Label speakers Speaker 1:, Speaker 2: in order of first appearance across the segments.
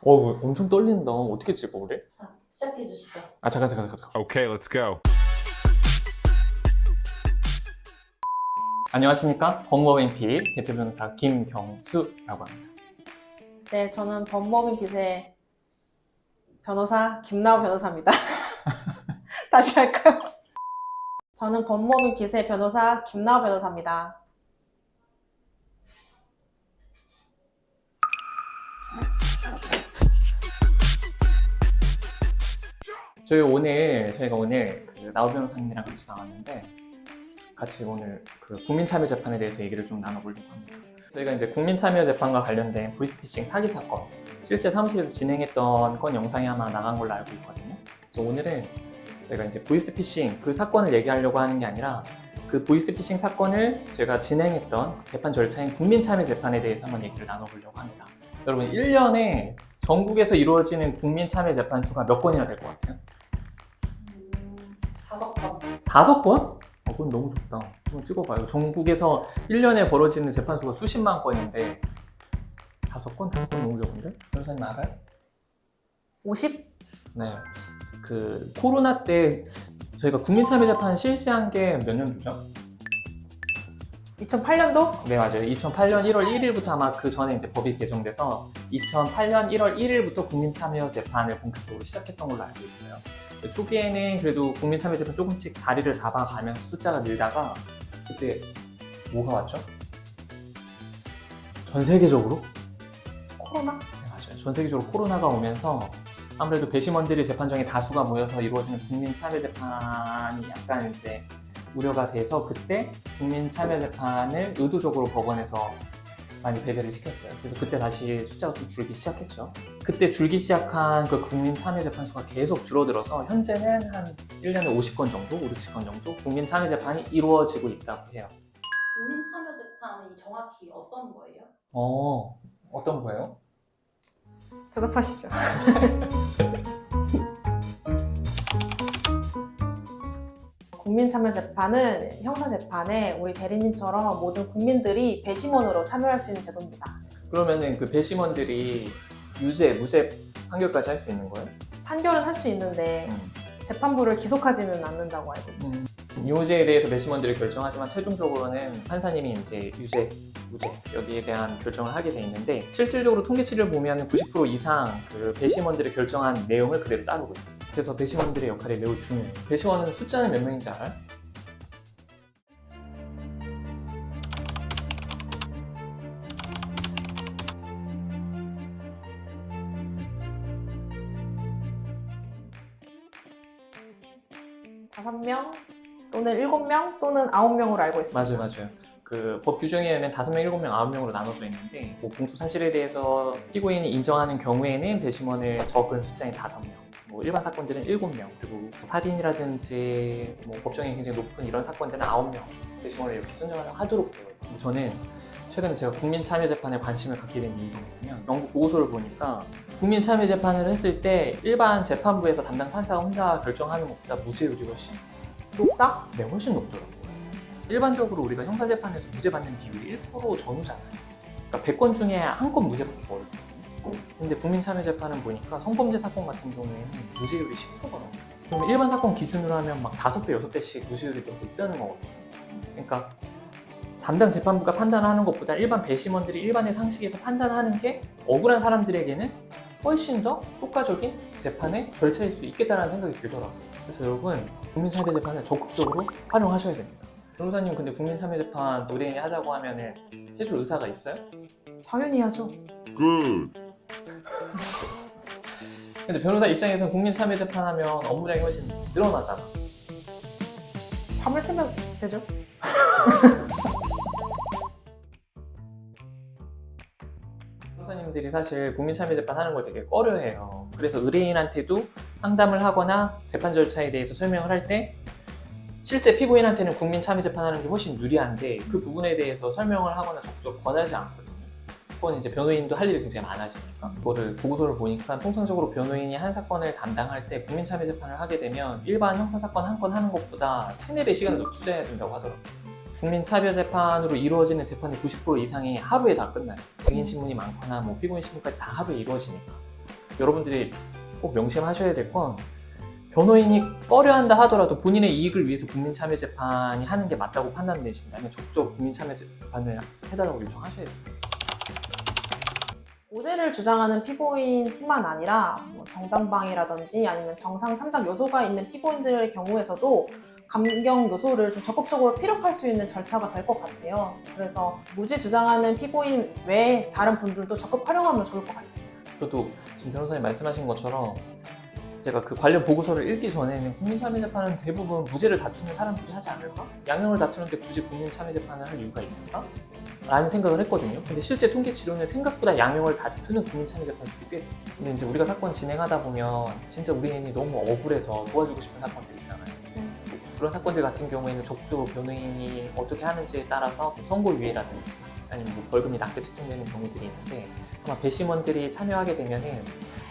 Speaker 1: 엄청 떨린다. 어떻게 찍어, 그래?
Speaker 2: 시작해 주시죠.
Speaker 1: 잠깐.
Speaker 3: Okay, let's go.
Speaker 1: 안녕하십니까? 법무법인핏 대표 변호사 김경수라고 합니다.
Speaker 4: 네, 저는 법무법인 빚의 변호사 김나우 변호사입니다. 다시 할까요? 저는 법무법인 빚의 변호사 김나우 변호사입니다.
Speaker 1: 저희가 오늘 그 나우 변호사님이랑 같이 나왔는데 같이 오늘 그 국민참여재판에 대해서 얘기를 좀 나눠보려고 합니다. 저희가 이제 국민참여재판과 관련된 보이스피싱 사기 사건 실제 사무실에서 진행했던 건 영상이 아마 나간 걸로 알고 있거든요. 그래서 오늘은 저희가 이제 보이스피싱 그 사건을 얘기하려고 하는 게 아니라 그 보이스피싱 사건을 제가 진행했던 재판 절차인 국민참여재판에 대해서 한번 얘기를 나눠보려고 합니다. 여러분 1년에 전국에서 이루어지는 국민참여재판 수가 몇 건이나 될 것 같아요?
Speaker 2: 5건.
Speaker 1: 5건? 그건 너무 좋다. 한번 찍어봐요. 전국에서 1년에 벌어지는 재판수가 수십만 건인데 5건? 5건 너무 적은데? 변호사님 알아요?
Speaker 4: 50?
Speaker 1: 네. 그 코로나 때 저희가 국민참여재판 실시한 게 몇 년도죠?
Speaker 4: 2008년도?
Speaker 1: 네, 맞아요. 2008년 1월 1일부터 아마 그 전에 이제 법이 개정돼서 2008년 1월 1일부터 국민참여재판을 본격적으로 시작했던 걸로 알고 있어요. 초기에는 그래도 국민참여재판 조금씩 자리를 잡아가면서 숫자가 늘다가 그때 뭐가 왔죠? 전 세계적으로?
Speaker 4: 코로나?
Speaker 1: 네, 맞아요. 전 세계적으로 코로나가 오면서 아무래도 배심원들이 재판정에 다수가 모여서 이루어지는 국민참여재판이 약간 이제 우려가 돼서 그때 국민참여재판을 의도적으로 법원에서 많이 배제를 시켰어요. 그래서 그때 다시 숫자가 좀 줄기 시작했죠. 그때 줄기 시작한 그 국민참여재판 수가 계속 줄어들어서 현재는 한 1년에 50건 정도, 60건 정도 국민참여재판이 이루어지고 있다고 해요.
Speaker 2: 국민참여재판이 정확히 어떤 거예요?
Speaker 1: 어떤 거예요?
Speaker 4: 대답하시죠. 국민참여재판은 형사재판에 우리 대리님처럼 모든 국민들이 배심원으로 참여할 수 있는 제도입니다.
Speaker 1: 그러면은 그 배심원들이 유죄, 무죄 판결까지 할 수 있는 거예요?
Speaker 4: 판결은 할 수 있는데 재판부를 기속하지는 않는다고 알고 있어요.
Speaker 1: 유죄에 대해서 배심원들이 결정하지만 최종적으로는 판사님이 이제 유죄, 무죄 여기에 대한 결정을 하게 돼 있는데 실질적으로 통계치를 보면 90% 이상 그 배심원들이 결정한 내용을 그대로 따르고 있어요. 그래서 배심원들의 역할이 매우 중요해요. 배심원은 숫자는 몇 명인지 알아요?
Speaker 4: 다섯 명 또는 7명 또는 9명으로 알고 있습니다.
Speaker 1: 맞아요. 그 법 규정에 의하면 5명, 7명, 9명으로 나눠져 있는데 뭐 공소 사실에 대해서 피고인이 인정하는 경우에는 배심원을 적은 숫자인 5명, 뭐 일반 사건들은 7명, 그리고 뭐 살인이라든지 뭐 법정이 굉장히 높은 이런 사건들은 9명 배심원을 이렇게 선정하도록 되어 있고 저는 최근에 제가 국민참여재판에 관심을 갖게 된 이유가 뭐냐면 영국 보고서를 보니까 국민참여재판을 했을 때 일반 재판부에서 담당 판사가 혼자 결정하는 것보다 무죄율이 훨씬
Speaker 4: 높다?
Speaker 1: 네, 훨씬 높더라고요. 일반적으로 우리가 형사재판에서 무죄 받는 비율이 1% 전후잖아요. 그러니까 100건 중에 한 건 무죄 받기 어렵거든요. 근데 국민참여재판은 보니까 성범죄 사건 같은 경우에는 무죄율이 10%가 넘어요. 그러면 일반 사건 기준으로 하면 막 5배, 6배씩 무죄율이 더 높다는 거거든요. 그러니까 담당 재판부가 판단하는 것보다 일반 배심원들이 일반의 상식에서 판단하는 게 억울한 사람들에게는 훨씬 더 효과적인 재판의 절차일 수 있겠다는 생각이 들더라고요. 그래서 여러분 국민참여재판을 적극적으로 활용하셔야 됩니다. 변호사님 근데 국민참여재판 의뢰인이 하자고 하면은 해줄 의사가 있어요?
Speaker 4: 당연히 하죠.
Speaker 3: Good.
Speaker 1: 근데 변호사 입장에서는 국민참여재판 하면 업무량이 훨씬 늘어나잖아.
Speaker 4: 밤을 새면 되죠.
Speaker 1: 변호사님들이 사실 국민참여재판 하는 걸 되게 꺼려해요. 그래서 의뢰인한테도 상담을 하거나 재판 절차에 대해서 설명을 할 때 실제 피고인한테는 국민참여재판 하는 게 훨씬 유리한데 그 부분에 대해서 설명을 하거나 적극 권하지 않거든요. 그건 이제 변호인도 할 일이 굉장히 많아지니까. 그거를 보고서를 보니까 통상적으로 변호인이 한 사건을 담당할 때 국민참여재판을 하게 되면 일반 형사사건 한 건 하는 것보다 3-4배 시간을 더 투자해야 된다고 하더라고요. 국민참여재판으로 이루어지는 재판의 90% 이상이 하루에 다 끝나요. 증인신문이 많거나 뭐 피고인 신문까지 다 하루에 이루어지니까. 여러분들이 꼭 명심하셔야 될 건 변호인이 꺼려한다 하더라도 본인의 이익을 위해서 국민참여재판이 하는 게 맞다고 판단되신다면 적극적으로 국민참여재판을 해달라고 요청하셔야 돼요.
Speaker 4: 무죄를 주장하는 피고인뿐만 아니라 뭐 정당방위라든지 아니면 정상 3장 요소가 있는 피고인들의 경우에서도 감경 요소를 좀 적극적으로 피력할 수 있는 절차가 될 것 같아요. 그래서 무죄 주장하는 피고인 외에 다른 분들도 적극 활용하면 좋을 것 같습니다.
Speaker 1: 저도 지금 변호사님 말씀하신 것처럼 제가 그 관련 보고서를 읽기 전에는 국민참여재판은 대부분 무죄를 다투는 사람들이 하지 않을까? 양형을 다투는데 굳이 국민참여재판을 할 이유가 있을까? 라는 생각을 했거든요. 근데 실제 통계치료는 생각보다 양형을 다투는 국민참여재판 수도 꽤. 근데 이제 우리가 사건 진행하다 보면 진짜 우리 애인이 너무 억울해서 도와주고 싶은 사건들 있잖아요. 그런 사건들 같은 경우에는 적극적으로 변호인이 어떻게 하는지에 따라서 선고유예라든지 아니면 뭐 벌금이 낮게 책정되는 경우들이 있는데 아마 배심원들이 참여하게 되면은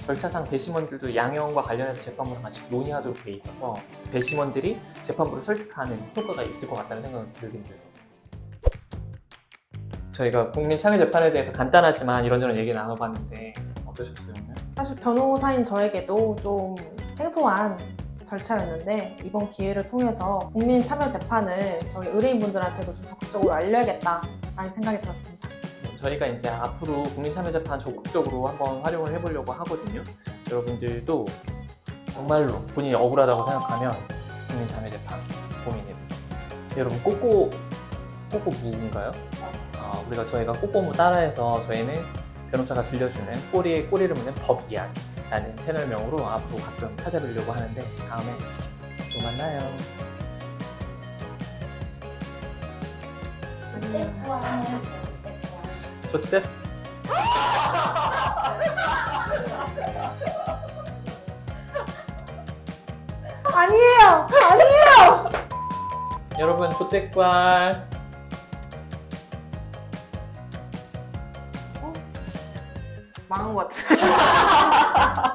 Speaker 1: 절차상 배심원들도 양형과 관련해서 재판부랑 같이 논의하도록 돼 있어서 배심원들이 재판부를 설득하는 효과가 있을 것 같다는 생각은 들긴 들어요. 저희가 국민참여재판에 대해서 간단하지만 이런저런 얘기 나눠봤는데 어떠셨어요 오늘?
Speaker 4: 사실 변호사인 저에게도 좀 생소한 절차였는데 이번 기회를 통해서 국민 참여 재판을 저희 의뢰인분들한테도 좀 적극적으로 알려야겠다라는 생각이 들었습니다.
Speaker 1: 저희가 이제 앞으로 국민참여재판 적극적으로 한번 활용을 해보려고 하거든요. 여러분들도 정말로 본인이 억울하다고 생각하면 국민참여재판 고민해보세요. 여러분 꼬꼬무인가요? 우리가 저희가 꼬꼬무 따라해서 저희는 변호사가 들려주는 꼬리를 무는 법 이야기라는 채널명으로 앞으로 가끔 찾아뵈려고 하는데 다음에 또 만나요.
Speaker 2: 조태구와 하나 있어.
Speaker 1: 좋대.
Speaker 4: 아니에요!
Speaker 1: 여러분 조태꿀
Speaker 4: 망한 것 같아.